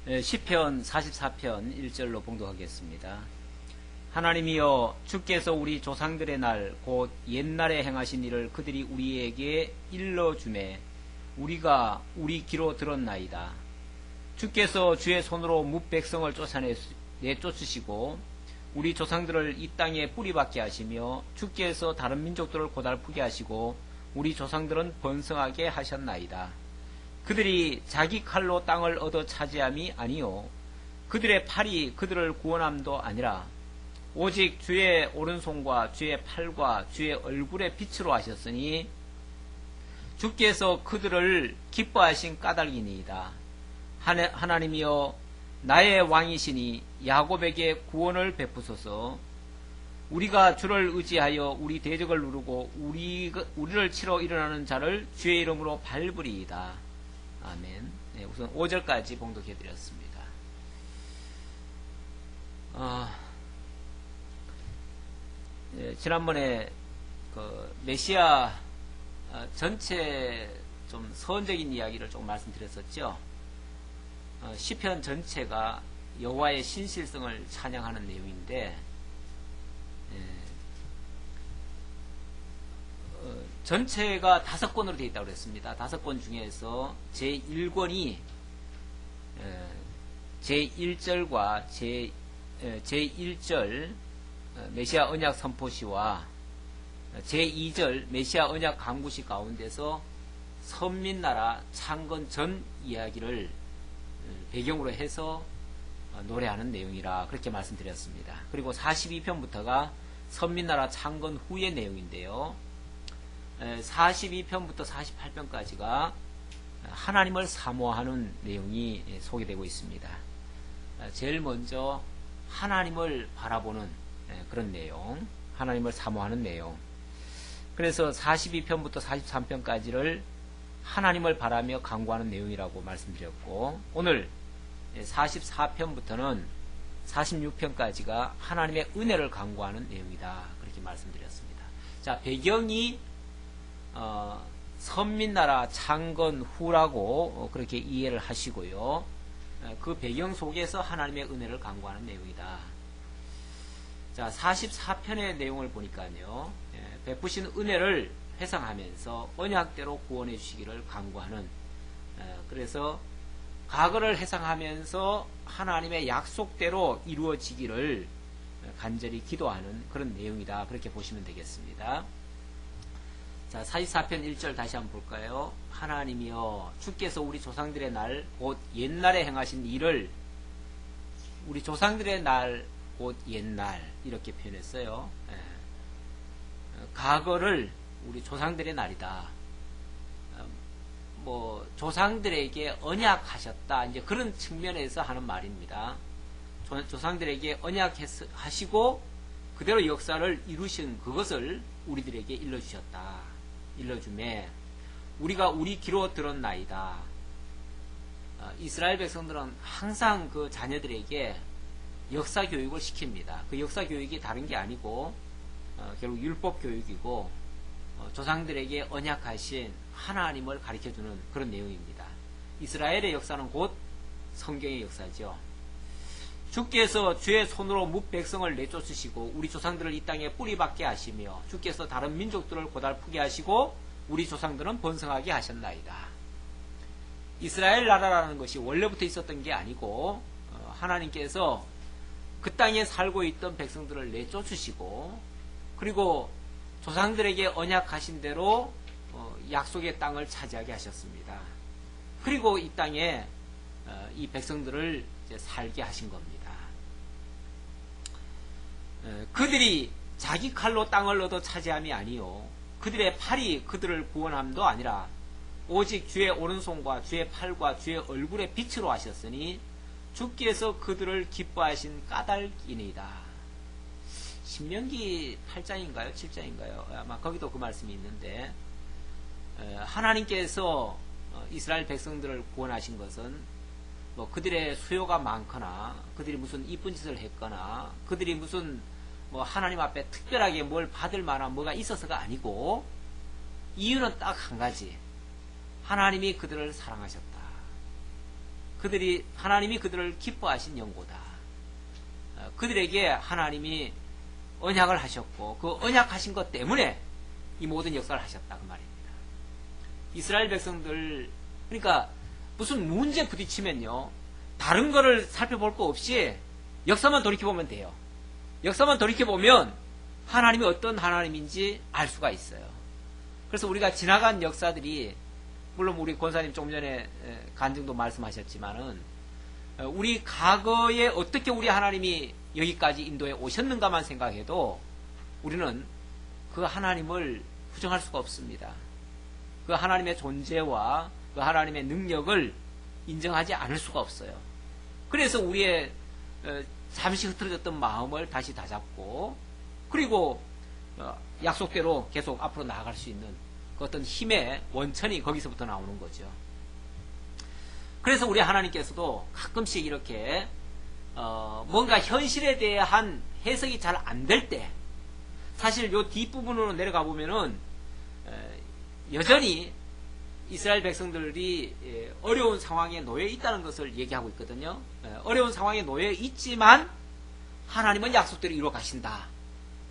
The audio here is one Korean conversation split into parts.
시편 44편 1절로 봉독하겠습니다. 하나님이여, 주께서 우리 조상들의 날 곧 옛날에 행하신 일을 그들이 우리에게 일러주매 우리가 우리 귀로 들었나이다. 주께서 주의 손으로 뭇백성을 내쫓으시고 우리 조상들을 이 땅에 뿌리박게 하시며 주께서 다른 민족들을 고달프게 하시고 우리 조상들은 번성하게 하셨나이다. 그들이 자기 칼로 땅을 얻어 차지함이 아니요 그들의 팔이 그들을 구원함도 아니라 오직 주의 오른손과 주의 팔과 주의 얼굴의 빛으로 하셨으니 주께서 그들을 기뻐하신 까닭이니이다. 하나님이여, 나의 왕이시니 야곱에게 구원을 베푸소서. 우리가 주를 의지하여 우리 대적을 누르고 우리를 치러 일어나는 자를 주의 이름으로 밟으리이다. 아멘. 네, 우선 5절까지 봉독해 드렸습니다. 지난번에 그 메시아 전체 좀 서원적인 이야기를 좀 말씀드렸었죠. 시편 전체가 여호와의 신실성을 찬양하는 내용인데, 전체가 5권으로 되어 있다고 그랬습니다. 5권 중에서 제1권이 제1절과 제1절 메시아 언약 선포시와 제2절 메시아 언약 강구시 가운데서 선민나라 창건 전 이야기를 배경으로 해서 노래하는 내용이라 그렇게 말씀드렸습니다. 그리고 42편부터가 선민나라 창건 후의 내용인데요. 42편부터 48편까지가 하나님을 사모하는 내용이 소개되고 있습니다. 제일 먼저 하나님을 바라보는 그런 내용, 하나님을 사모하는 내용. 그래서 42편부터 43편까지를 하나님을 바라며 간구하는 내용이라고 말씀드렸고, 오늘 44편부터는 46편까지가 하나님의 은혜를 간구하는 내용이다 그렇게 말씀드렸습니다. 자, 배경이 선민나라 창건 후라고 그렇게 이해를 하시고요. 그 배경 속에서 하나님의 은혜를 간구하는 내용이다. 자, 44편의 내용을 보니까요, 베푸신 은혜를 회상하면서 언약대로 구원해 주시기를 간구하는, 그래서 과거를 회상하면서 하나님의 약속대로 이루어지기를 간절히 기도하는 그런 내용이다 그렇게 보시면 되겠습니다. 자, 44편 1절 다시 한번 볼까요? 하나님이여, 주께서 우리 조상들의 날 곧 옛날에 행하신 일을, 우리 조상들의 날 곧 옛날 이렇게 표현했어요. 과거를 우리 조상들의 날이다. 조상들에게 언약하셨다, 이제 그런 측면에서 하는 말입니다. 조상들에게 언약하시고 그대로 역사를 이루신 그것을 우리들에게 일러주셨다. 일러주매 우리가 우리 귀로 들었나이다. 이스라엘 백성들은 항상 그 자녀들에게 역사 교육을 시킵니다. 그 역사 교육이 다른 게 아니고 결국 율법 교육이고 조상들에게 언약하신 하나님을 가르쳐주는 그런 내용입니다. 이스라엘의 역사는 곧 성경의 역사죠. 주께서 주의 손으로 뭇백성을 내쫓으시고 우리 조상들을 이 땅에 뿌리박게 하시며 주께서 다른 민족들을 고달프게 하시고 우리 조상들은 번성하게 하셨나이다. 이스라엘 나라라는 것이 원래부터 있었던 게 아니고 하나님께서 그 땅에 살고 있던 백성들을 내쫓으시고 그리고 조상들에게 언약하신 대로 약속의 땅을 차지하게 하셨습니다. 그리고 이 땅에 이 백성들을 이제 살게 하신 겁니다. 그들이 자기 칼로 땅을 얻어 차지함이 아니요 그들의 팔이 그들을 구원함도 아니라 오직 주의 오른손과 주의 팔과 주의 얼굴의 빛으로 하셨으니 주께서 그들을 기뻐하신 까닭이니이다. 신명기 8장인가요? 7장인가요? 아마 거기도 그 말씀이 있는데, 하나님께서 이스라엘 백성들을 구원하신 것은 그들의 수요가 많거나 그들이 무슨 이쁜 짓을 했거나 그들이 무슨 하나님 앞에 특별하게 뭘 받을 만한 뭐가 있어서가 아니고, 이유는 딱 한 가지, 하나님이 그들을 사랑하셨다. 하나님이 그들을 기뻐하신 연고다. 그들에게 하나님이 언약을 하셨고 그 언약하신 것 때문에 이 모든 역사를 하셨다 그 말입니다. 이스라엘 백성들 그러니까 무슨 문제 부딪히면요 다른 거를 살펴볼 거 없이 역사만 돌이켜보면 돼요. 역사만 돌이켜보면 하나님이 어떤 하나님인지 알 수가 있어요. 그래서 우리가 지나간 역사들이 물론 우리 권사님 조금 전에 간증도 말씀하셨지만은 우리 과거에 어떻게 우리 하나님이 여기까지 인도에 오셨는가만 생각해도 우리는 그 하나님을 부정할 수가 없습니다. 그 하나님의 존재와 그 하나님의 능력을 인정하지 않을 수가 없어요. 그래서 우리의 잠시 흐트러졌던 마음을 다시 다잡고 그리고 약속대로 계속 앞으로 나아갈 수 있는 그 어떤 힘의 원천이 거기서부터 나오는 거죠. 그래서 우리 하나님께서도 가끔씩 이렇게 뭔가 현실에 대한 해석이 잘 안 될 때 사실 요 뒷부분으로 내려가 보면은 여전히 이스라엘 백성들이 어려운 상황에 놓여 있다는 것을 얘기하고 있거든요. 어려운 상황에 놓여 있지만 하나님은 약속대로 이루어 가신다.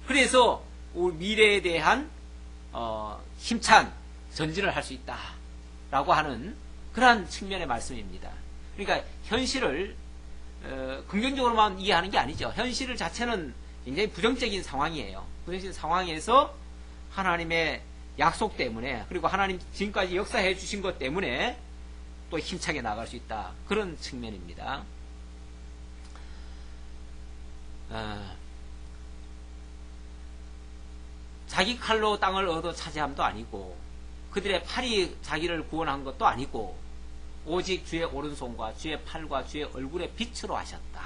그래서 우리 미래에 대한 힘찬 전진을 할 수 있다 라고 하는 그러한 측면의 말씀입니다. 그러니까 현실을 긍정적으로만 이해하는 게 아니죠. 현실 자체는 굉장히 부정적인 상황이에요. 부정적인 상황에서 하나님의 약속 때문에 그리고 하나님 지금까지 역사해 주신 것 때문에 또 힘차게 나아갈 수 있다. 그런 측면입니다. 자기 칼로 땅을 얻어 차지함도 아니고 그들의 팔이 자기를 구원한 것도 아니고 오직 주의 오른손과 주의 팔과 주의 얼굴의 빛으로 하셨다.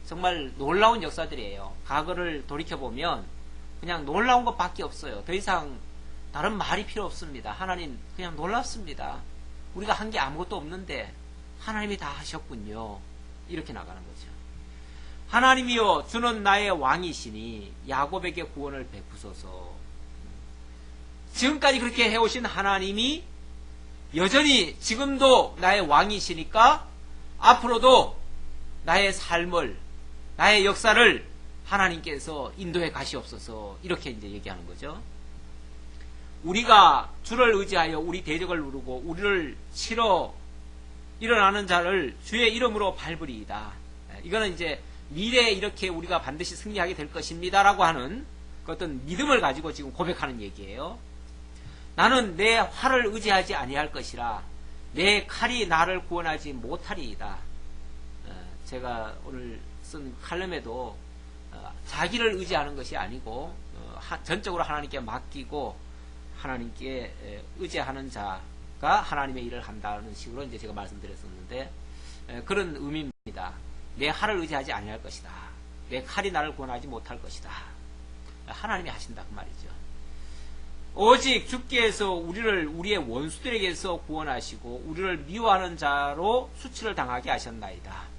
정말 놀라운 역사들이에요. 과거를 돌이켜보면 그냥 놀라운 것밖에 없어요. 더 이상 다른 말이 필요 없습니다. 하나님 그냥 놀랍습니다. 우리가 한 게 아무것도 없는데 하나님이 다 하셨군요. 이렇게 나가는 거죠. 하나님이여 주는 나의 왕이시니 야곱에게 구원을 베푸소서. 지금까지 그렇게 해오신 하나님이 여전히 지금도 나의 왕이시니까 앞으로도 나의 삶을 나의 역사를 하나님께서 인도해 가시옵소서. 이렇게 이제 얘기하는 거죠. 우리가 주를 의지하여 우리 대적을 누르고 우리를 치러 일어나는 자를 주의 이름으로 밟으리이다. 이거는 이제 미래에 이렇게 우리가 반드시 승리하게 될 것입니다라고 하는 그 어떤 믿음을 가지고 지금 고백하는 얘기예요. 나는 내 활을 의지하지 아니할 것이라 내 칼이 나를 구원하지 못하리이다. 제가 오늘 쓴 칼럼에도 자기를 의지하는 것이 아니고 전적으로 하나님께 맡기고 하나님께 의지하는 자가 하나님의 일을 한다는 식으로 이제 제가 말씀드렸었는데 그런 의미입니다. 내 활을 의지하지 아니할 것이다. 내 칼이 나를 구원하지 못할 것이다. 하나님이 하신다 그 말이죠. 오직 주께서 우리를 우리의 원수들에게서 구원하시고 우리를 미워하는 자로 수치를 당하게 하셨나이다.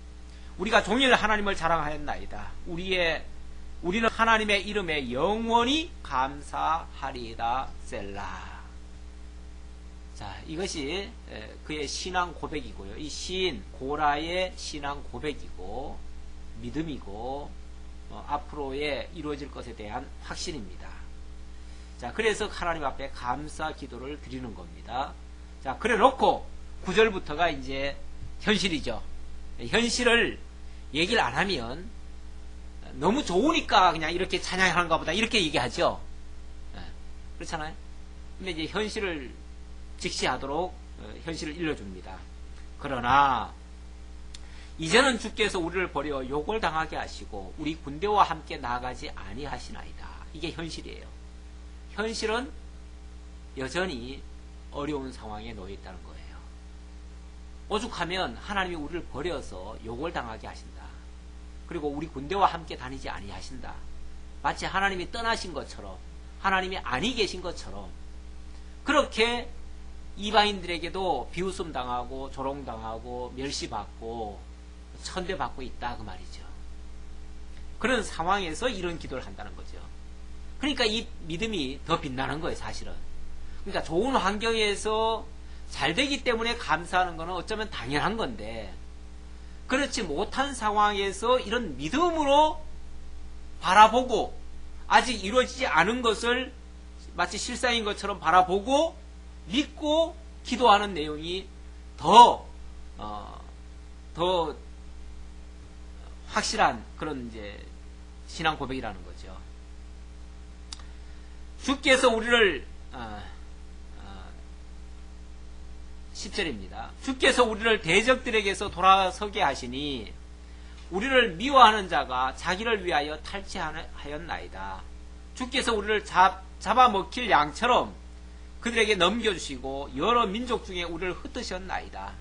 우리가 종일 하나님을 자랑하였나이다. 우리는 하나님의 이름에 영원히 감사하리이다. 셀라. 자, 이것이 그의 신앙 고백이고요. 이 시인 고라의 신앙 고백이고 믿음이고 앞으로의 이루어질 것에 대한 확신입니다. 자, 그래서 하나님 앞에 감사 기도를 드리는 겁니다. 자, 그래 놓고 9절부터가 이제 현실이죠. 현실을 얘기를 안 하면 너무 좋으니까 그냥 이렇게 찬양하는가 보다 이렇게 얘기하죠. 그렇잖아요. 근데 이제 현실을 직시하도록 현실을 일러줍니다. 그러나 이제는 주께서 우리를 버려 욕을 당하게 하시고 우리 군대와 함께 나아가지 아니하시나이다. 이게 현실이에요. 현실은 여전히 어려운 상황에 놓여 있다는 거예요. 오죽하면 하나님이 우리를 버려서 욕을 당하게 하신다. 그리고 우리 군대와 함께 다니지 아니하신다. 마치 하나님이 떠나신 것처럼 하나님이 아니 계신 것처럼 그렇게 이방인들에게도 비웃음 당하고 조롱당하고 멸시받고 천대받고 있다 그 말이죠. 그런 상황에서 이런 기도를 한다는 거죠. 그러니까 이 믿음이 더 빛나는 거예요, 사실은. 그러니까 좋은 환경에서 잘 되기 때문에 감사하는 것은 어쩌면 당연한 건데, 그렇지 못한 상황에서 이런 믿음으로 바라보고 아직 이루어지지 않은 것을 마치 실상인 것처럼 바라보고 믿고 기도하는 내용이 더 확실한 그런 이제 신앙 고백이라는 거죠. 주께서 우리를 10절입니다. 주께서 우리를 대적들에게서 돌아서게 하시니 우리를 미워하는 자가 자기를 위하여 탈취하였나이다. 주께서 우리를 잡아먹힐 양처럼 그들에게 넘겨주시고 여러 민족 중에 우리를 흩으셨나이다.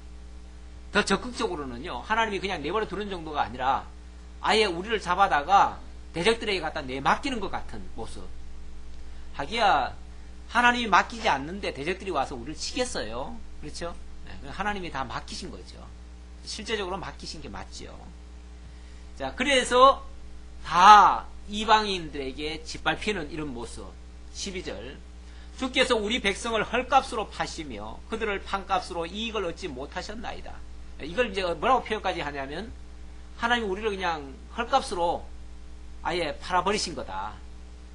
더 적극적으로는요, 하나님이 그냥 내버려 두는 정도가 아니라 아예 우리를 잡아다가 대적들에게 갖다 내맡기는 것 같은 모습. 하기야 하나님이 맡기지 않는데 대적들이 와서 우리를 치겠어요? 그렇죠? 네, 하나님이 다 맡기신 거죠. 실제적으로 맡기신 게 맞죠. 자, 그래서 다 이방인들에게 짓밟히는 이런 모습. 12절. 주께서 우리 백성을 헐값으로 파시며 그들을 판값으로 이익을 얻지 못하셨나이다. 이걸 이제 뭐라고 표현까지 하냐면, 하나님이 우리를 그냥 헐값으로 아예 팔아버리신 거다.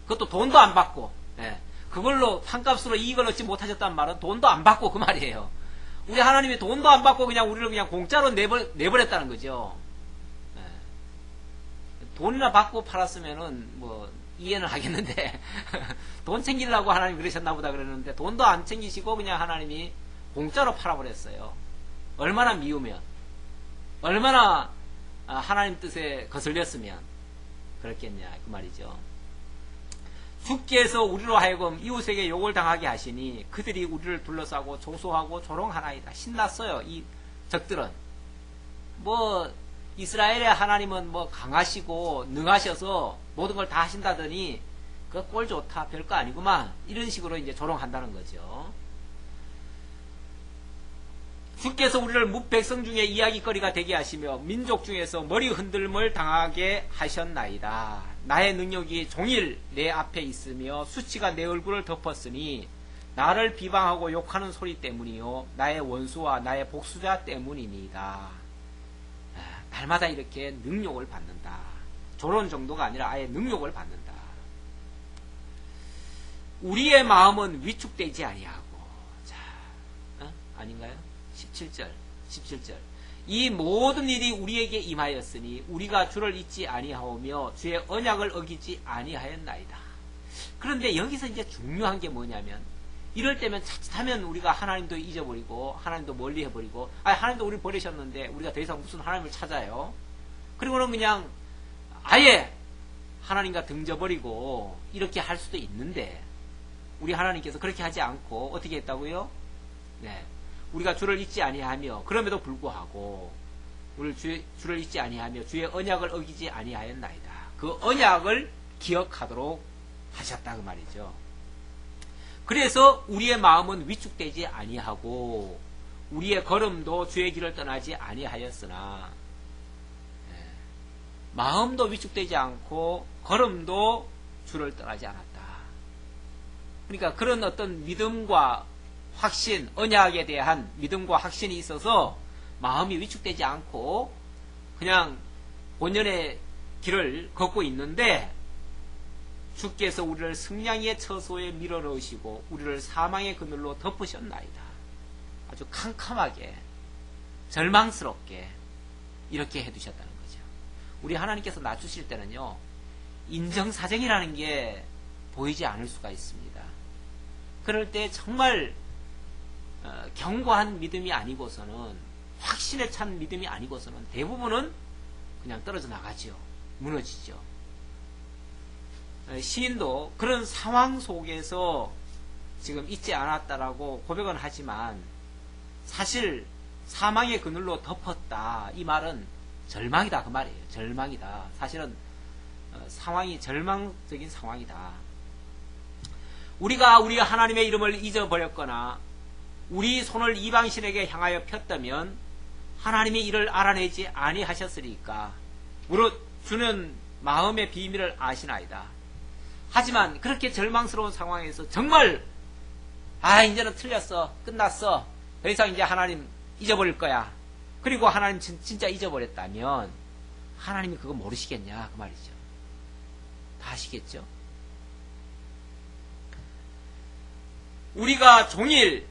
그것도 돈도 안 받고, 예. 그걸로 판값으로 이익을 얻지 못하셨다는 말은 돈도 안 받고 그 말이에요. 우리 하나님이 돈도 안 받고 그냥 우리를 그냥 공짜로 내버렸다는 거죠. 예. 돈이나 받고 팔았으면은 뭐 이해는 하겠는데 돈 챙기려고 하나님 그러셨나 보다 그랬는데 돈도 안 챙기시고 그냥 하나님이 공짜로 팔아버렸어요. 얼마나 미우면, 얼마나 하나님 뜻에 거슬렸으면 그렇겠냐 그 말이죠. 주께서 우리로 하여금 이웃에게 욕을 당하게 하시니 그들이 우리를 둘러싸고 조소하고 조롱하나이다. 신났어요. 이 적들은 뭐 이스라엘의 하나님은 뭐 강하시고 능하셔서 모든 걸 다 하신다더니 그 꼴 좋다, 별거 아니구만, 이런 식으로 이제 조롱한다는 거죠. 주께서 우리를 뭇백성 중에 이야기거리가 되게 하시며 민족 중에서 머리 흔들림을 당하게 하셨나이다. 나의 능력이 종일 내 앞에 있으며 수치가 내 얼굴을 덮었으니 나를 비방하고 욕하는 소리 때문이요 나의 원수와 나의 복수자 때문이니이다. 날마다 이렇게 능욕을 받는다. 조론 정도가 아니라 아예 능욕을 받는다. 우리의 마음은 위축되지 아니하고, 자, 아닌가요? 17절. 이 모든 일이 우리에게 임하였으니 우리가 주를 잊지 아니하오며 주의 언약을 어기지 아니하였나이다. 그런데 여기서 이제 중요한 게 뭐냐면, 이럴 때면 자칫하면 우리가 하나님도 잊어버리고 하나님도 멀리 해버리고, 하나님도 우리 버리셨는데 우리가 더 이상 무슨 하나님을 찾아요? 그리고는 그냥 아예 하나님과 등져버리고 이렇게 할 수도 있는데, 우리 하나님께서 그렇게 하지 않고 어떻게 했다고요? 네, 우리가 주를 잊지 아니하며 그럼에도 불구하고 주를 잊지 아니하며 주의 언약을 어기지 아니하였나이다. 그 언약을 기억하도록 하셨다 그 말이죠. 그래서 우리의 마음은 위축되지 아니하고 우리의 걸음도 주의 길을 떠나지 아니하였으나, 마음도 위축되지 않고 걸음도 주를 떠나지 않았다. 그러니까 그런 어떤 믿음과 확신, 언약에 대한 믿음과 확신이 있어서 마음이 위축되지 않고 그냥 본연의 길을 걷고 있는데, 주께서 우리를 승냥이의 처소에 밀어넣으시고 우리를 사망의 그늘로 덮으셨나이다. 아주 캄캄하게 절망스럽게 이렇게 해두셨다는 거죠. 우리 하나님께서 낮추실 때는요, 인정사정이라는 게 보이지 않을 수가 있습니다. 그럴 때 정말 견고한 믿음이 아니고서는, 확신에 찬 믿음이 아니고서는 대부분은 그냥 떨어져 나가죠. 무너지죠. 시인도 그런 상황 속에서 지금 잊지 않았다라고 고백은 하지만, 사실 사망의 그늘로 덮었다, 이 말은 절망이다 그 말이에요. 절망이다. 사실은 상황이 절망적인 상황이다. 우리가 하나님의 이름을 잊어버렸거나 우리 손을 이방신에게 향하여 폈다면 하나님이 이를 알아내지 아니하셨으리까. 무릇 주는 마음의 비밀을 아시나이다. 하지만 그렇게 절망스러운 상황에서 정말 이제는 틀렸어, 끝났어, 더 이상 이제 하나님 잊어버릴 거야. 그리고 하나님 진짜 잊어버렸다면 하나님이 그거 모르시겠냐 그 말이죠. 다 아시겠죠? 우리가 종일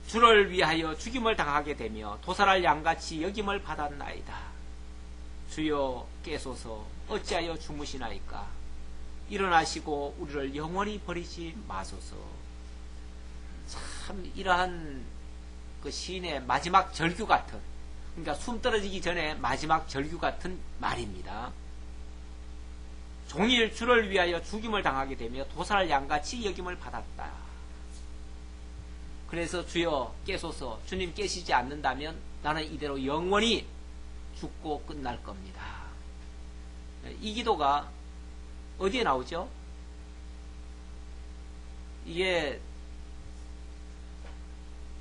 주를 위하여 죽임을 당하게 되며 도살할 양같이 여김을 받았나이다. 주여 깨소서 어찌하여 주무시나이까. 일어나시고 우리를 영원히 버리지 마소서. 참 이러한 그 시인의 마지막 절규 같은, 그러니까 숨 떨어지기 전에 마지막 절규 같은 말입니다. 종일 주를 위하여 죽임을 당하게 되며 도살할 양같이 여김을 받았다. 그래서 주여 깨소서. 주님 깨시지 않는다면 나는 이대로 영원히 죽고 끝날 겁니다. 이 기도가 어디에 나오죠? 이게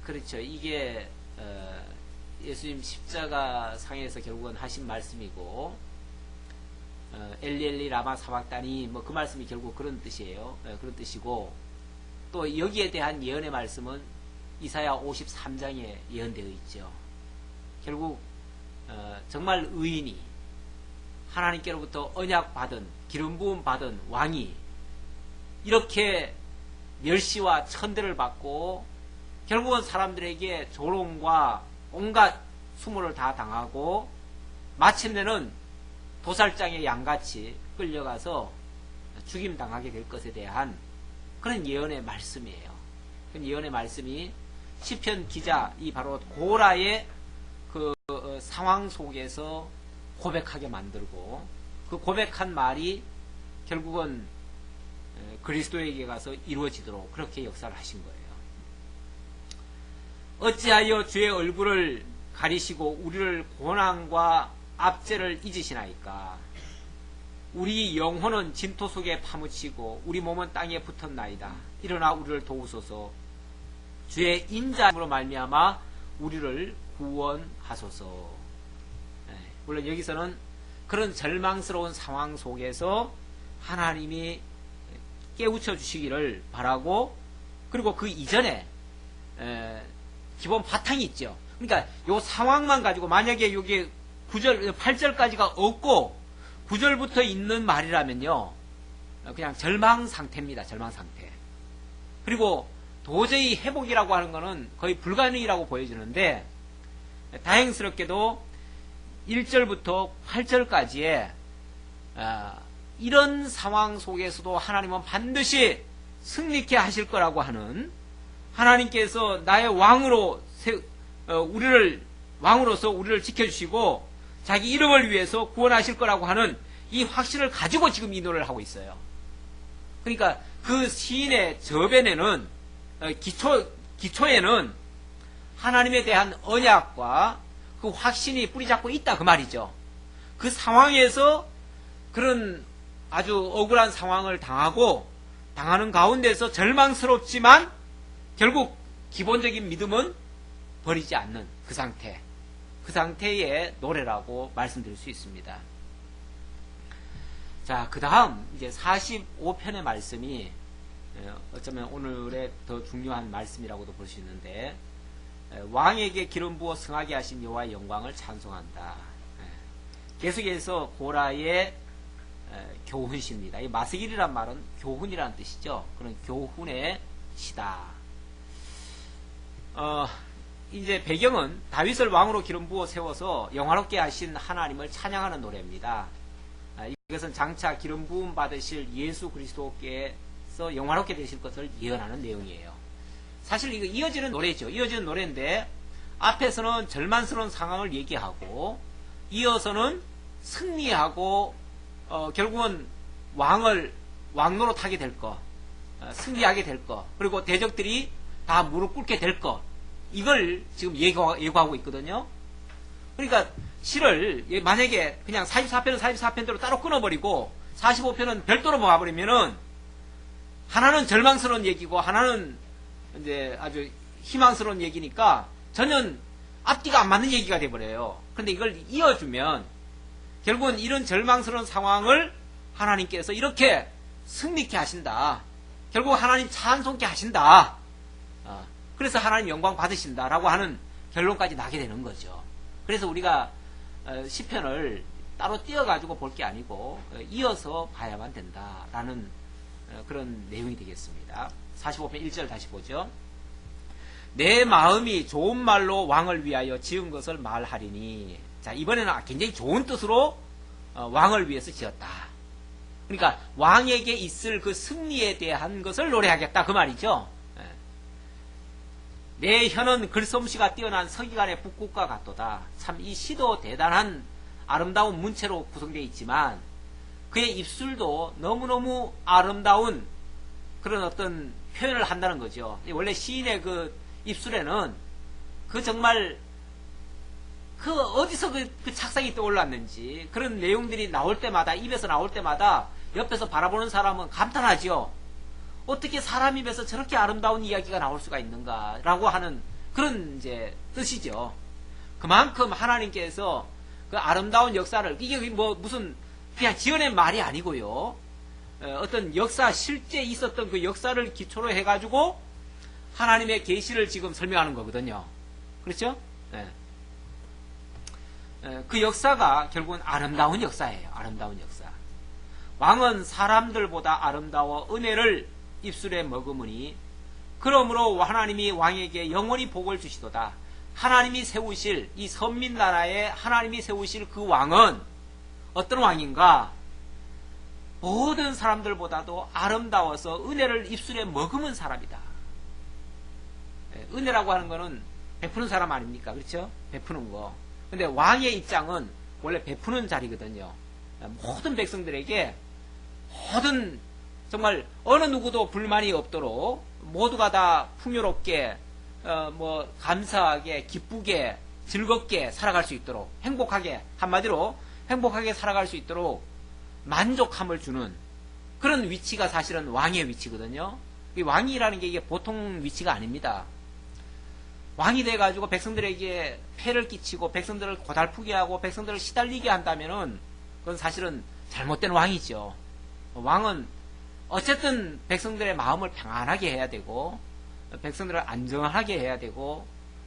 그렇죠. 이게 예수님 십자가 상에서 결국은 하신 말씀이고, 엘리 라마 사박다니 뭐 그 말씀이 결국 그런 뜻이에요. 그런 뜻이고, 또 여기에 대한 예언의 말씀은 이사야 53장에 예언되어 있죠. 결국 정말 의인이 하나님께로부터 언약 받은, 기름 부음 받은 왕이 이렇게 멸시와 천대를 받고 결국은 사람들에게 조롱과 온갖 수모를 다 당하고 마침내는 도살장의 양같이 끌려가서 죽임당하게 될 것에 대한 그런 예언의 말씀이에요. 그 예언의 말씀이 시편 기자, 이 바로 고라의 그 상황 속에서 고백하게 만들고, 그 고백한 말이 결국은 그리스도에게 가서 이루어지도록 그렇게 역사를 하신 거예요. 어찌하여 주의 얼굴을 가리시고 우리를 고난과 압제를 잊으시나이까. 우리 영혼은 진토 속에 파묻히고 우리 몸은 땅에 붙었나이다. 일어나 우리를 도우소서. 주의 인자함으로 말미암아 우리를 구원하소서. 물론 여기서는 그런 절망스러운 상황 속에서 하나님이 깨우쳐 주시기를 바라고, 그리고 그 이전에 기본 바탕이 있죠. 그러니까 요 상황만 가지고 만약에 여기 9절, 8절까지가 없고 9절부터 있는 말이라면요, 그냥 절망 상태입니다. 절망 상태. 그리고 도저히 회복이라고 하는 거는 거의 불가능이라고 보여지는데, 다행스럽게도 1절부터 8절까지의 이런 상황 속에서도 하나님은 반드시 승리케 하실 거라고 하는, 하나님께서 나의 왕으로 왕으로서 우리를 지켜주시고 자기 이름을 위해서 구원하실 거라고 하는 이 확신을 가지고 지금 이 노래를 하고 있어요. 그러니까 그 시인의 저변에는, 기초에는 하나님에 대한 언약과 그 확신이 뿌리잡고 있다 그 말이죠. 그 상황에서 그런 아주 억울한 상황을 당하는 가운데서 절망스럽지만 결국 기본적인 믿음은 버리지 않는 그 상태, 그 상태의 노래라고 말씀드릴 수 있습니다. 자, 그 다음 이제 45편의 말씀이 어쩌면 오늘의 더 중요한 말씀이라고도 볼 수 있는데, 왕에게 기름 부어 승하게 하신 여호와의 영광을 찬송한다. 계속해서 고라의 교훈시입니다. 이 마스길이란 말은 교훈이라는 뜻이죠. 그런 교훈의 시다. 이제 배경은 다윗을 왕으로 기름 부어 세워서 영화롭게 하신 하나님을 찬양하는 노래입니다. 이것은 장차 기름 부음 받으실 예수 그리스도께서 영화롭게 되실 것을 예언하는 내용이에요. 사실 이거 이어지는 노래죠. 이어지는 노래인데 앞에서는 절망스러운 상황을 얘기하고 이어서는 승리하고 결국은 왕노로 타게 될 것, 승리하게 될 것, 그리고 대적들이 다 무릎 꿇게 될 것, 이걸 지금 예고하고 있거든요. 그러니까 시를 만약에 그냥 44편은 44편대로 따로 끊어버리고 45편은 별도로 모아버리면은 하나는 절망스러운 얘기고 하나는 이제 아주 희망스러운 얘기니까 전혀 앞뒤가 안 맞는 얘기가 돼버려요. 그런데 이걸 이어주면 결국은 이런 절망스러운 상황을 하나님께서 이렇게 승리케 하신다. 결국 하나님 찬송케 하신다. 그래서 하나님 영광 받으신다라고 하는 결론까지 나게 되는 거죠. 그래서 우리가 시편을 따로 띄어가지고 볼 게 아니고 이어서 봐야만 된다라는 그런 내용이 되겠습니다. 45편 1절 다시 보죠. 내 마음이 좋은 말로 왕을 위하여 지은 것을 말하리니. 자, 이번에는 굉장히 좋은 뜻으로 왕을 위해서 지었다. 그러니까 왕에게 있을 그 승리에 대한 것을 노래하겠다 그 말이죠. 내 혀는 글솜씨가 뛰어난 서기관의 북국과 같도다. 참 이 시도 대단한 아름다운 문체로 구성되어 있지만 그의 입술도 너무너무 아름다운 그런 어떤 표현을 한다는 거죠. 원래 시인의 그 입술에는 그 정말 그 어디서 그 착상이 떠올랐는지 그런 내용들이 나올 때마다 입에서 나올 때마다 옆에서 바라보는 사람은 감탄하죠. 어떻게 사람 입에서 저렇게 아름다운 이야기가 나올 수가 있는가라고 하는 그런 이제 뜻이죠. 그만큼 하나님께서 그 아름다운 역사를 이게 뭐 무슨 그냥 지어낸 말이 아니고요. 어떤 역사 실제 있었던 그 역사를 기초로 해가지고 하나님의 계시를 지금 설명하는 거거든요. 그렇죠? 네. 그 역사가 결국은 아름다운 역사예요. 아름다운 역사. 왕은 사람들보다 아름다워 은혜를 입술에 머금으니 그러므로 하나님이 왕에게 영원히 복을 주시도다. 하나님이 세우실 이 선민나라에 하나님이 세우실 그 왕은 어떤 왕인가? 모든 사람들보다도 아름다워서 은혜를 입술에 머금은 사람이다. 은혜라고 하는 거는 베푸는 사람 아닙니까? 그렇죠? 베푸는 거. 근데 왕의 입장은 원래 베푸는 자리거든요. 모든 백성들에게 모든 정말 어느 누구도 불만이 없도록 모두가 다 풍요롭게 감사하게 기쁘게 즐겁게 살아갈 수 있도록 행복하게 한마디로 행복하게 살아갈 수 있도록 만족함을 주는 그런 위치가 사실은 왕의 위치거든요. 이 왕이라는 게 이게 보통 위치가 아닙니다. 왕이 돼가지고 백성들에게 폐를 끼치고 백성들을 고달프게 하고 백성들을 시달리게 한다면은 그건 사실은 잘못된 왕이죠. 왕은 어쨌든 백성들의 마음을 평안하게 해야 되고 백성들을 안정하게 해야 되고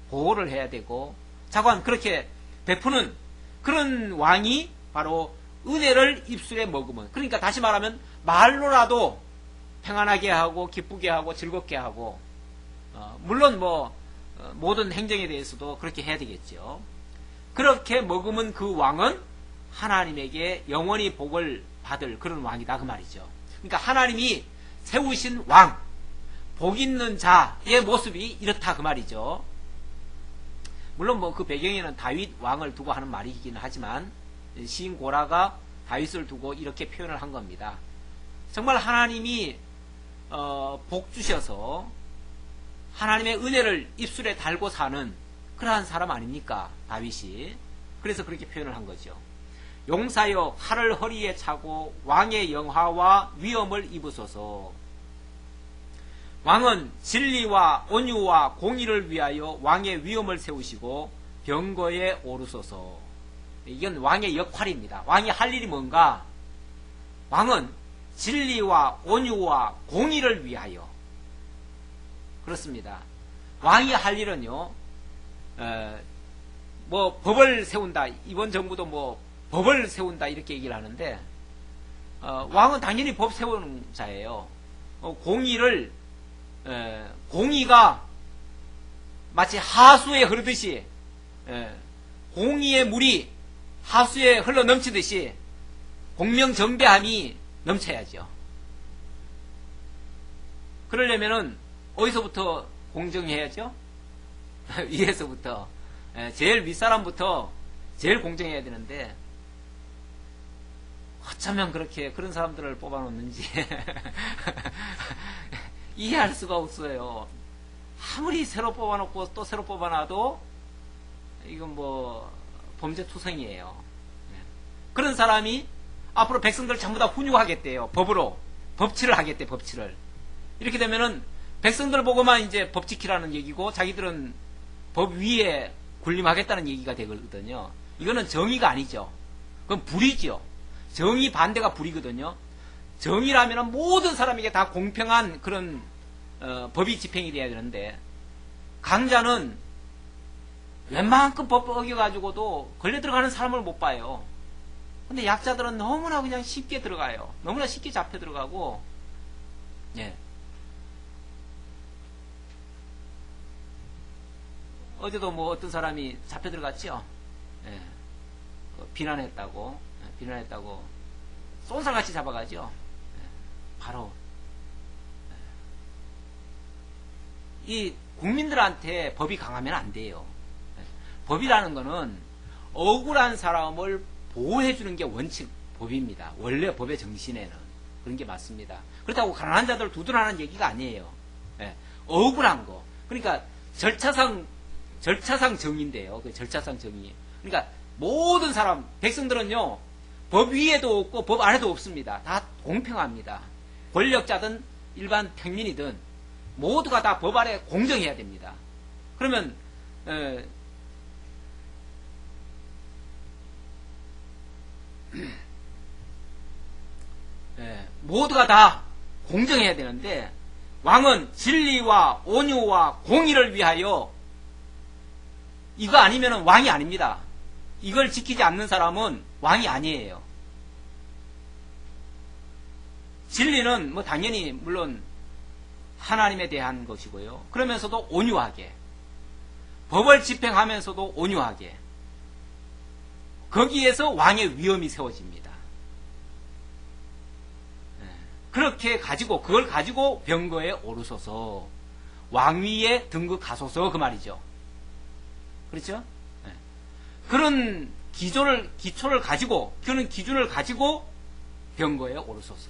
보호를 해야 되고 자관 그렇게 베푸는 그런 왕이 바로 은혜를 입술에 머금은, 그러니까 다시 말하면 말로라도 평안하게 하고 기쁘게 하고 즐겁게 하고 물론 모든 행정에 대해서도 그렇게 해야 되겠죠. 그렇게 머금은 그 왕은 하나님에게 영원히 복을 받을 그런 왕이다 그 말이죠. 그러니까 하나님이 세우신 왕, 복 있는 자의 모습이 이렇다 그 말이죠. 물론 그 배경에는 다윗 왕을 두고 하는 말이긴 하지만 시인 고라가 다윗을 두고 이렇게 표현을 한 겁니다. 정말 하나님이 복 주셔서 하나님의 은혜를 입술에 달고 사는 그러한 사람 아닙니까? 다윗이. 그래서 그렇게 표현을 한 거죠. 용사여 칼을 허리에 차고 왕의 영화와 위엄을 입으소서. 왕은 진리와 온유와 공의를 위하여 왕의 위엄을 세우시고 병거에 오르소서. 이건 왕의 역할입니다. 왕이 할 일이 뭔가? 왕은 진리와 온유와 공의를 위하여. 그렇습니다. 왕이 할 일은요, 법을 세운다. 이번 정부도 법을 세운다. 이렇게 얘기를 하는데, 왕은 당연히 법 세우는 자예요. 공의가 마치 하수에 흐르듯이, 공의의 물이 하수에 흘러 넘치듯이 공명정대함이 넘쳐야죠. 그러려면은 어디서부터 공정해야죠? 위에서부터. 제일 윗사람부터 제일 공정해야 되는데 어쩌면 그런 사람들을 뽑아놓는지 이해할 수가 없어요. 아무리 새로 뽑아놓고 또 새로 뽑아놔도 이건 범죄투성이에요. 그런 사람이 앞으로 백성들 전부 다 훈육하겠대요. 법으로. 법치를 하겠대, 법치를. 이렇게 되면은 백성들 보고만 이제 법 지키라는 얘기고 자기들은 법 위에 군림하겠다는 얘기가 되거든요. 이거는 정의가 아니죠. 그건 불이죠. 정의 반대가 불이거든요. 정의라면 모든 사람에게 다 공평한 그런 법이 집행이 돼야 되는데 강자는 웬만큼 법 어겨가지고도 걸려 들어가는 사람을 못 봐요. 근데 약자들은 너무나 그냥 쉽게 들어가요. 너무나 쉽게 잡혀 들어가고, 예. 어제도 뭐 어떤 사람이 잡혀 들어갔죠? 예. 비난했다고, 쏜살같이 잡아가죠? 예. 바로, 예. 이 국민들한테 법이 강하면 안 돼요. 예. 법이라는 거는 억울한 사람을 보호해주는 게 원칙 법입니다. 원래 법의 정신에는. 그런 게 맞습니다. 그렇다고 가난한 자들 두둔하는 얘기가 아니에요. 예. 억울한 거. 그러니까 절차상 정의인데요. 그 절차상 정의. 그러니까 모든 사람, 백성들은요, 법 위에도 없고 법 아래도 없습니다. 다 공평합니다. 권력자든 일반 평민이든 모두가 다 법 아래 공정해야 됩니다. 그러면, 모두가 다 공정해야 되는데, 왕은 진리와 온유와 공의를 위하여 이거 아니면 왕이 아닙니다. 이걸 지키지 않는 사람은 왕이 아니에요. 진리는 뭐 당연히 물론 하나님에 대한 것이고요. 그러면서도 온유하게, 법을 집행하면서도 온유하게, 거기에서 왕의 위엄이 세워집니다. 그렇게 가지고, 그걸 가지고 병거에 오르소서, 왕위에 등극하소서, 그 말이죠. 그렇죠? 그런 기초를 가지고, 그런 기준을 가지고 병거에 오르소서.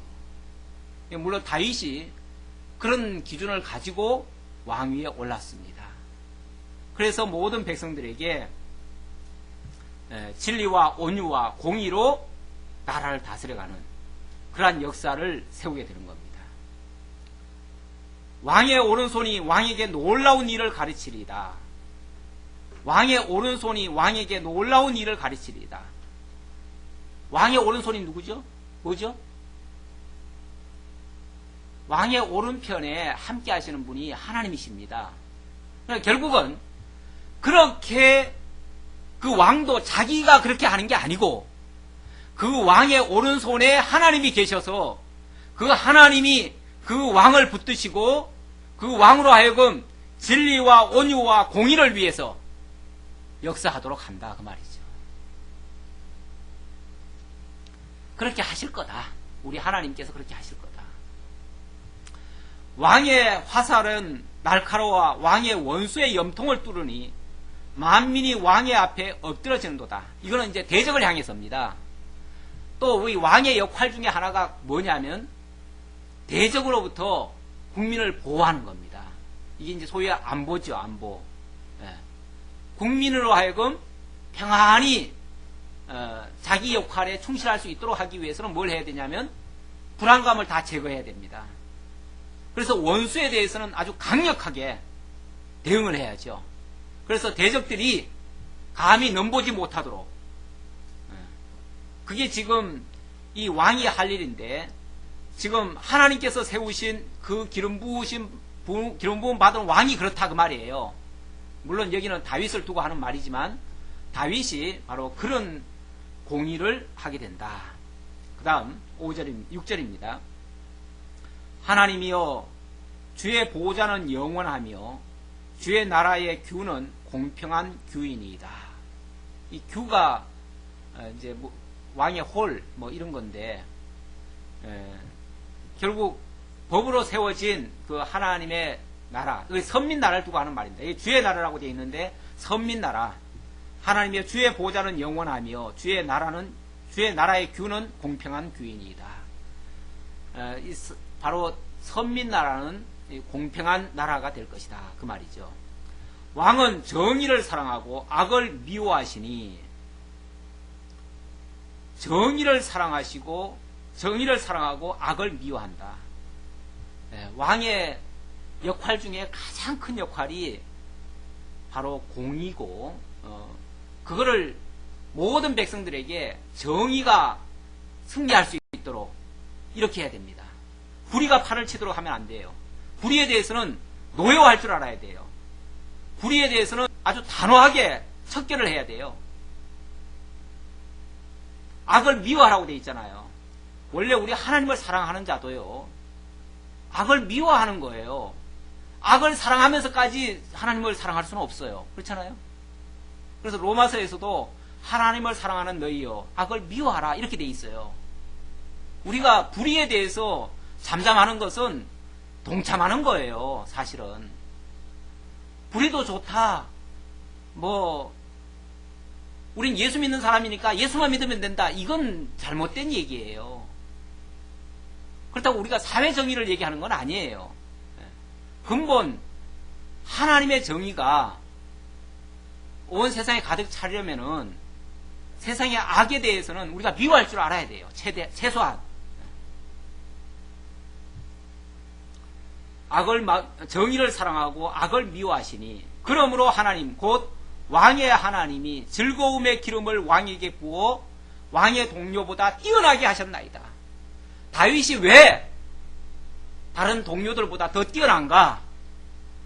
물론 다윗이 그런 기준을 가지고 왕위에 올랐습니다. 그래서 모든 백성들에게 진리와 온유와 공의로 나라를 다스려가는 그러한 역사를 세우게 되는 겁니다. 왕의 오른손이 왕에게 놀라운 일을 가르치리이다. 왕의 오른손이 왕에게 놀라운 일을 가르치리이다. 왕의 오른손이 누구죠? 뭐죠? 왕의 오른편에 함께 하시는 분이 하나님이십니다. 그러니까 결국은 그렇게 그 왕도 자기가 그렇게 하는 게 아니고 그 왕의 오른손에 하나님이 계셔서 그 하나님이 그 왕을 붙드시고 그 왕으로 하여금 진리와 온유와 공의를 위해서 역사하도록 한다, 그 말이죠. 그렇게 하실 거다. 우리 하나님께서 그렇게 하실 거다. 왕의 화살은 날카로워 왕의 원수의 염통을 뚫으니 만민이 왕의 앞에 엎드러지는도다. 이거는 이제 대적을 향해서입니다. 또 이 왕의 역할 중에 하나가 뭐냐면 대적으로부터 국민을 보호하는 겁니다. 이게 이제 소위 안보죠, 안보. 국민으로 하여금 평안히 자기 역할에 충실할 수 있도록 하기 위해서는 뭘 해야 되냐면 불안감을 다 제거해야 됩니다. 그래서 원수에 대해서는 아주 강력하게 대응을 해야죠. 그래서 대적들이 감히 넘보지 못하도록, 그게 지금 이 왕이 할 일인데, 지금 하나님께서 세우신 그 기름 부음 받은 왕이 그렇다, 그 말이에요. 물론 여기는 다윗을 두고 하는 말이지만 다윗이 바로 그런 공의를 하게 된다. 그 다음 6절입니다. 하나님이여, 주의 보호자는 영원하며 주의 나라의 규는 공평한 규이니이다. 이 규가 이제 뭐 왕의 홀 뭐 이런 건데, 결국 법으로 세워진 그 하나님의 나라, 선민 나라를 두고 하는 말입니다. 이게 주의 나라라고 되어 있는데 선민 나라. 하나님의 주의 보호자는 영원하며 주의 나라의 규는 공평한 규이니이다. 바로 선민 나라는 공평한 나라가 될 것이다, 그 말이죠. 왕은 정의를 사랑하고 악을 미워하시니, 정의를 사랑하고 악을 미워한다. 왕의 역할 중에 가장 큰 역할이 바로 공의고, 그거를 모든 백성들에게 정의가 승리할 수 있도록 이렇게 해야 됩니다. 불의가 판을 치도록 하면 안 돼요. 불의에 대해서는 노여워할 줄 알아야 돼요. 불의에 대해서는 아주 단호하게 척결을 해야 돼요. 악을 미워하라고 돼 있잖아요. 원래 우리 하나님을 사랑하는 자도요, 악을 미워하는 거예요. 악을 사랑하면서까지 하나님을 사랑할 수는 없어요. 그렇잖아요. 그래서 로마서에서도 하나님을 사랑하는 너희여 악을 미워하라 이렇게 돼 있어요. 우리가 불의에 대해서 잠잠하는 것은 동참하는 거예요. 사실은 불의도 좋다, 우린 예수 믿는 사람이니까 예수만 믿으면 된다, 이건 잘못된 얘기예요. 그렇다고 우리가 사회 정의를 얘기하는 건 아니에요. 근본 하나님의 정의가 온 세상에 가득 차려면은 세상의 악에 대해서는 우리가 미워할 줄 알아야 돼요. 최소한 정의를 사랑하고 악을 미워하시니 그러므로 하나님 곧 왕의 하나님이 즐거움의 기름을 왕에게 부어 왕의 동료보다 뛰어나게 하셨나이다. 다윗이 왜 다른 동료들보다 더 뛰어난가?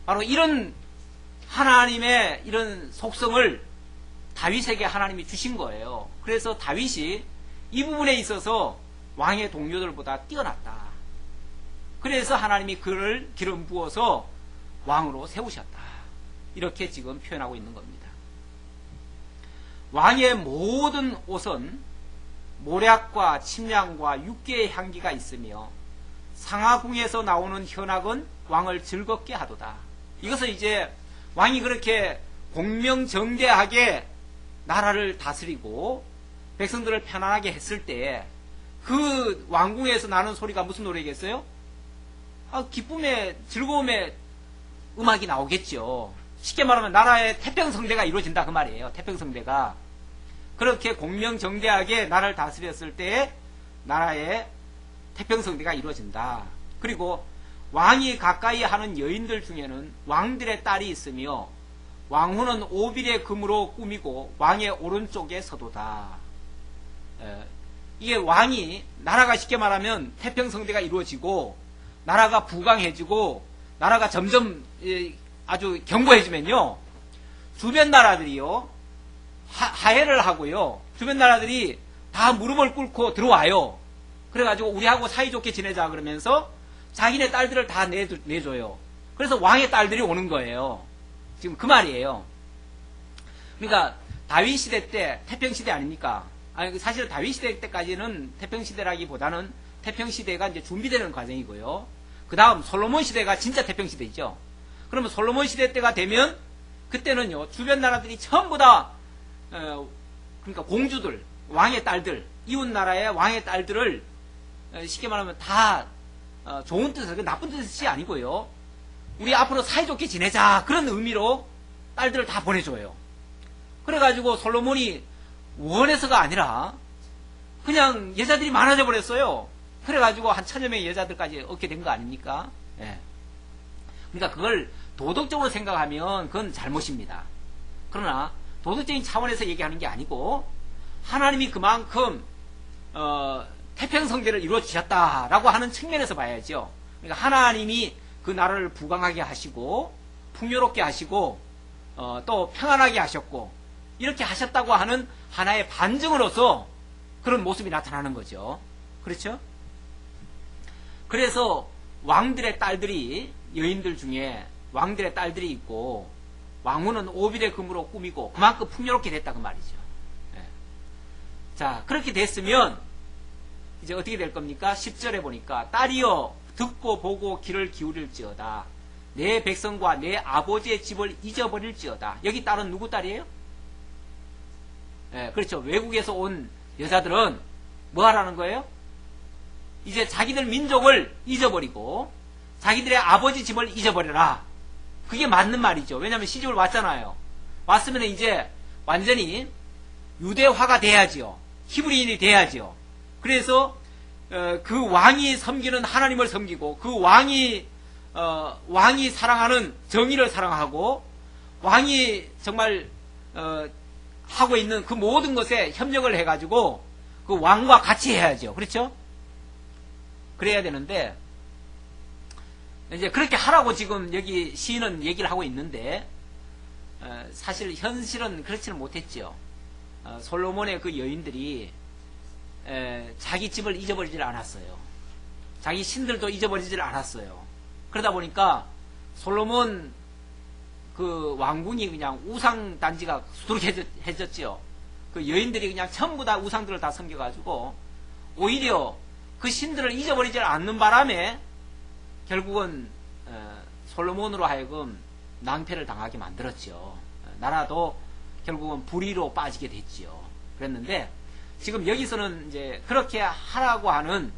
바로 이런 하나님의 이런 속성을 다윗에게 하나님이 주신 거예요. 그래서 다윗이 이 부분에 있어서 왕의 동료들보다 뛰어났다. 그래서 하나님이 그를 기름 부어서 왕으로 세우셨다. 이렇게 지금 표현하고 있는 겁니다. 왕의 모든 옷은 모략과 침량과 육개의 향기가 있으며 상하궁에서 나오는 현악은 왕을 즐겁게 하도다. 이것은 이제 왕이 그렇게 공명정대하게 나라를 다스리고 백성들을 편안하게 했을 때 그 왕궁에서 나는 소리가 무슨 노래겠어요? 기쁨의 즐거움의 음악이 나오겠죠. 쉽게 말하면 나라의 태평성대가 이루어진다 그 말이에요. 태평성대가 그렇게 공명정대하게 나라를 다스렸을 때 나라의 태평성대가 이루어진다. 그리고 왕이 가까이 하는 여인들 중에는 왕들의 딸이 있으며 왕후는 오빌의 금으로 꾸미고 왕의 오른쪽에 서도다. 이게 왕이 나라가 쉽게 말하면 태평성대가 이루어지고 나라가 부강해지고 나라가 점점 아주 견고해지면요, 주변 나라들이요 하해를 하고요, 주변 나라들이 다 무릎을 꿇고 들어와요. 그래가지고 우리하고 사이좋게 지내자 그러면서 자기네 딸들을 다 내줘요. 그래서 왕의 딸들이 오는 거예요. 지금 그 말이에요. 그러니까 다윗 시대 때 태평 시대 아닙니까? 사실 다윗 시대 때까지는 태평 시대라기보다는 태평 시대가 이제 준비되는 과정이고요. 그 다음 솔로몬 시대가 진짜 태평 시대죠. 그러면 솔로몬 시대 때가 되면 그때는요 주변 나라들이 전부 다 그러니까 공주들, 왕의 딸들, 이웃 나라의 왕의 딸들을 쉽게 말하면 다 좋은 뜻에서 나쁜 뜻이 아니고요, 우리 앞으로 사이좋게 지내자 그런 의미로 딸들을 다 보내줘요. 그래가지고 솔로몬이 원해서가 아니라 그냥 여자들이 많아져 버렸어요. 그래가지고 한 1000여 명의 여자들까지 얻게 된 거 아닙니까? 예. 그러니까 그걸 도덕적으로 생각하면 그건 잘못입니다. 그러나 도덕적인 차원에서 얘기하는 게 아니고 하나님이 그만큼 태평성대를 이루어 주셨다라고 하는 측면에서 봐야죠. 그러니까 하나님이 그 나라를 부강하게 하시고 풍요롭게 하시고 또 평안하게 하셨고 이렇게 하셨다고 하는 하나의 반증으로서 그런 모습이 나타나는 거죠. 그렇죠? 그래서 왕들의 딸들이, 여인들 중에 왕들의 딸들이 있고 왕후는 오빌의 금으로 꾸미고 그만큼 풍요롭게 됐다 그 말이죠. 예. 자, 그렇게 됐으면 이제 어떻게 될 겁니까? 10절에 보니까 딸이여 듣고 보고 귀를 기울일지어다. 내 백성과 내 아버지의 집을 잊어버릴지어다. 여기 딸은 누구 딸이에요? 예, 그렇죠. 외국에서 온 여자들은 뭐 하라는 거예요? 이제 자기들 민족을 잊어버리고 자기들의 아버지 집을 잊어버려라. 그게 맞는 말이죠. 왜냐하면 시집을 왔잖아요. 왔으면 이제 완전히 유대화가 돼야지요. 히브리인이 돼야지요. 그래서 그 왕이 섬기는 하나님을 섬기고 그 왕이 사랑하는 정의를 사랑하고 왕이 정말 하고 있는 그 모든 것에 협력을 해가지고 그 왕과 같이 해야죠. 그렇죠? 그래야 되는데 이제 그렇게 하라고 지금 여기 시인은 얘기를 하고 있는데 사실 현실은 그렇지는 못했죠. 솔로몬의 그 여인들이 자기 집을 잊어버리질 않았어요. 자기 신들도 잊어버리질 않았어요. 그러다 보니까 솔로몬 그 왕궁이 그냥 우상 단지가 수두룩해졌지요. 그 여인들이 그냥 전부 다 우상들을 다 섬겨가지고 오히려 그 신들을 잊어버리질 않는 바람에 결국은 솔로몬으로 하여금 낭패를 당하게 만들었죠. 나라도 결국은 불의로 빠지게 됐지요. 그랬는데 지금 여기서는 이제 그렇게 하라고 하는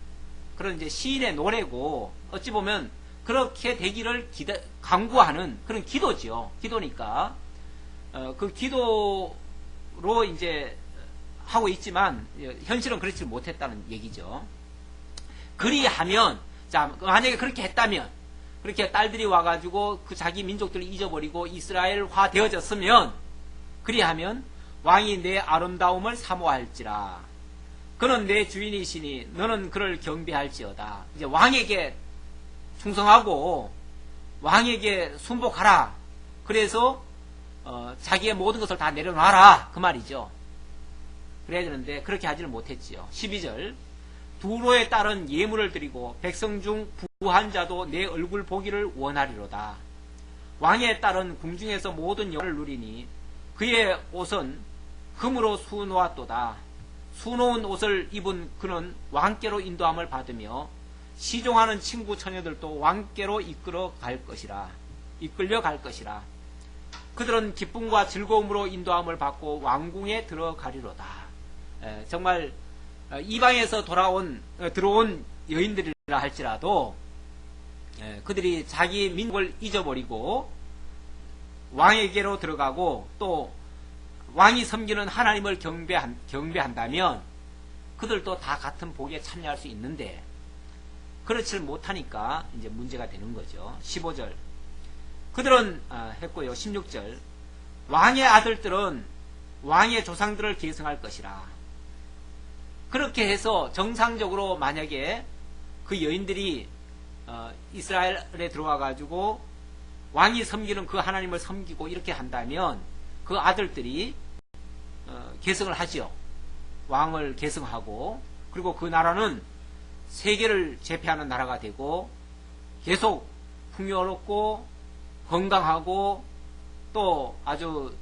그런 이제 시인의 노래고 어찌 보면 그렇게 되기를 강구하는 그런 기도지요. 기도니까 그 기도로 이제 하고 있지만 현실은 그렇지 못했다는 얘기죠. 그리하면 자 만약에 그렇게 했다면 그렇게 딸들이 와가지고 그 자기 민족들을 잊어버리고 이스라엘화 되어졌으면 그리하면 왕이 내 아름다움을 사모할지라 그는 내 주인이시니 너는 그를 경배할지어다. 이제 왕에게 충성하고 왕에게 순복하라. 그래서 자기의 모든 것을 다 내려놔라 그 말이죠. 그래야 되는데 그렇게 하지를 못했지요. 12절 두로에 따른 예물을 드리고 백성 중 부한 자도 내 얼굴 보기를 원하리로다. 왕에 따른 궁중에서 모든 영화를 누리니 그의 옷은 금으로 수놓았도다. 수놓은 옷을 입은 그는 왕께로 인도함을 받으며 시종하는 친구 처녀들도 왕께로 이끌려 갈 것이라. 그들은 기쁨과 즐거움으로 인도함을 받고 왕궁에 들어가리로다. 정말 이방에서 들어온 여인들이라 할지라도 그들이 자기 민족을 잊어버리고 왕에게로 들어가고 또 왕이 섬기는 하나님을 경배한다면 그들도 다 같은 복에 참여할 수 있는데 그렇지 못하니까 이제 문제가 되는 거죠. 15절 그들은 했고요. 16절 왕의 아들들은 왕의 조상들을 계승할 것이라. 그렇게 해서 정상적으로 만약에 그 여인들이 이스라엘에 들어와 가지고 왕이 섬기는 그 하나님을 섬기고 이렇게 한다면 그 아들들이 계승을 하죠. 왕을 계승하고 그리고 그 나라는 세계를 제패하는 나라가 되고 계속 풍요롭고 건강하고 또 아주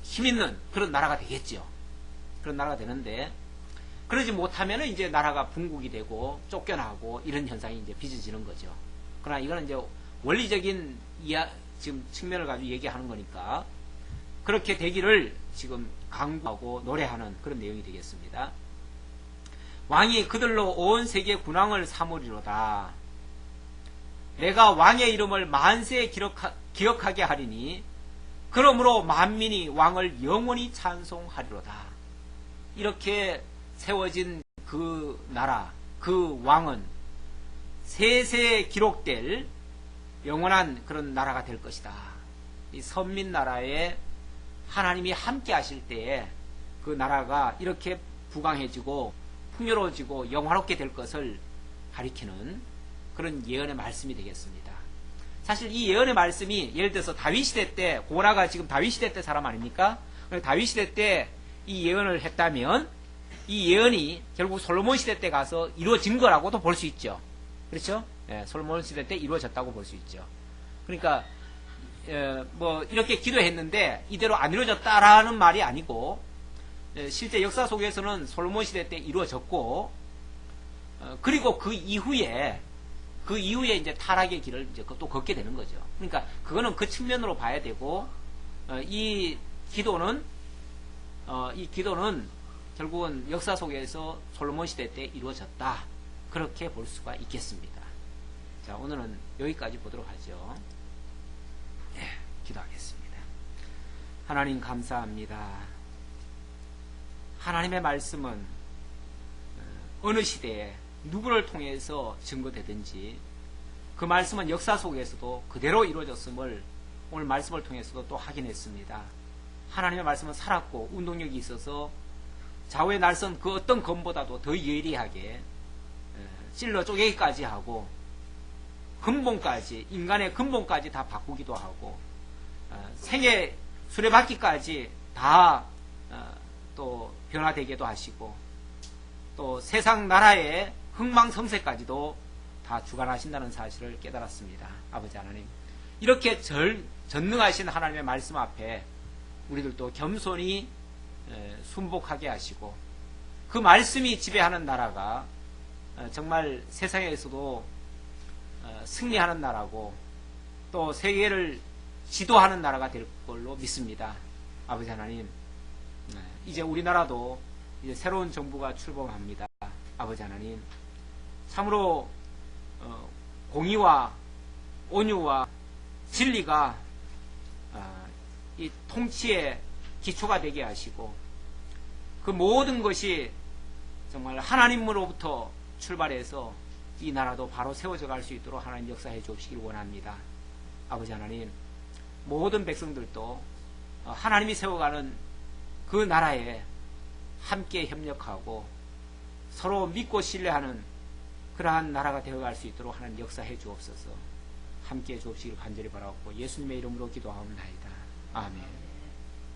힘있는 그런 나라가 되겠죠. 그런 나라가 되는데 그러지 못하면 이제 나라가 분국이 되고 쫓겨나고 이런 현상이 이제 빚어지는 거죠. 그러나 이거는 이제 원리적인 지금 측면을 가지고 얘기하는 거니까 그렇게 되기를 지금 강구하고 노래하는 그런 내용이 되겠습니다. 왕이 그들로 온 세계 군왕을 삼으리로다. 내가 왕의 이름을 만세에 기억하게 하리니 그러므로 만민이 왕을 영원히 찬송하리로다. 이렇게 세워진 그 나라, 그 왕은 세세에 기록될 영원한 그런 나라가 될 것이다. 이 선민 나라에 하나님이 함께 하실 때에 그 나라가 이렇게 부강해지고 풍요로워지고 영화롭게 될 것을 가리키는 그런 예언의 말씀이 되겠습니다. 사실 이 예언의 말씀이 예를 들어서 다윗 시대 때 고라가 지금 다윗 시대 때 사람 아닙니까? 다윗 시대 때 이 예언을 했다면 이 예언이 결국 솔로몬 시대 때 가서 이루어진 거라고도 볼 수 있죠. 그렇죠? 솔로몬 시대 때 이루어졌다고 볼 수 있죠. 그러니까 뭐 이렇게 기도했는데 이대로 안 이루어졌다라는 말이 아니고 실제 역사 속에서는 솔로몬 시대 때 이루어졌고 그리고 그 이후에 이제 타락의 길을 이제 또 걷게 되는 거죠. 그러니까 그거는 그 측면으로 봐야 되고 이 기도는 결국은 역사 속에서 솔로몬 시대 때 이루어졌다. 그렇게 볼 수가 있겠습니다. 자, 오늘은 여기까지 보도록 하죠. 기도하겠습니다. 하나님 감사합니다. 하나님의 말씀은 어느 시대에 누구를 통해서 증거되든지 그 말씀은 역사 속에서도 그대로 이루어졌음을 오늘 말씀을 통해서도 또 확인했습니다. 하나님의 말씀은 살았고 운동력이 있어서 좌우의 날선 그 어떤 검보다도 더 예리하게 찔러 쪼개기까지 하고 근본까지 인간의 근본까지 다 바꾸기도 하고 생애 수레바퀴까지 다 또 변화되게도 하시고 또 세상 나라의 흥망성쇠까지도 다 주관하신다는 사실을 깨달았습니다. 아버지 하나님, 이렇게 전능하신 하나님의 말씀 앞에 우리들도 겸손히 순복하게 하시고 그 말씀이 지배하는 나라가 정말 세상에서도 승리하는 나라고 또 세계를 지도하는 나라가 될 걸로 믿습니다. 아버지 하나님, 이제 우리나라도 이제 새로운 정부가 출범합니다. 아버지 하나님, 참으로 공의와 온유와 진리가 이 통치의 기초가 되게 하시고 그 모든 것이 정말 하나님으로부터 출발해서 이 나라도 바로 세워져 갈 수 있도록 하나님 역사해 주시길 원합니다. 아버지 하나님, 모든 백성들도 하나님이 세워가는 그 나라에 함께 협력하고 서로 믿고 신뢰하는 그러한 나라가 되어갈 수 있도록 하나님 역사해 주옵소서. 함께 해 주옵시길 간절히 바라고 예수님의 이름으로 기도하옵나이다. 아멘.